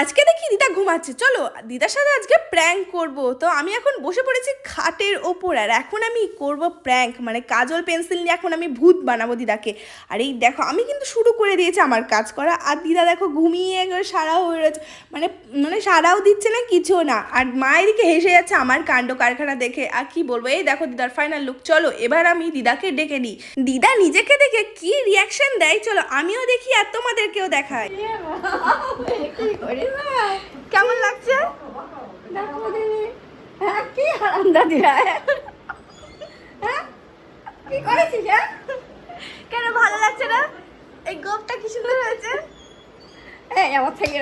আজকে দেখি দিদা ঘুমাচ্ছে, চলো দিদার সাথে আজকে প্র্যাঙ্ক করব। তো আমি এখন বসে পড়েছি খাটের ওপর, আর এখন আমি করব প্র্যাঙ্ক, মানে কাজল পেন্সিল নিয়ে এখন আমি ভূত বানাবো দিদাকে। আর এই দেখো আমি কিন্তু শুরু করে দিয়েছি আমার কাজ করা, আর দিদা দেখো ঘুমিয়ে একবার সারাও হয়ে রয়েছে, মানে মানে সারাও দিচ্ছে না কিছু না, আর মা এদিকে হেসে যাচ্ছে আমার কাণ্ড কারখানা দেখে। আর কি বলবো, এই দেখো দিদার ফাইনাল লুক। চলো এবার আমি দিদাকে ডেকে নিই, দিদা নিজেকে দেখে কি রিয়াকশন দেয় চলো আমিও দেখি আর তোমাদেরকেও দেখাই। কেমন লাগছে? কি আরামদা দিরা কি করেছিস? কেন ভালো লাগছে না? এই গোপটা কি সুন্দর হয়েছে। এই আমার থেকে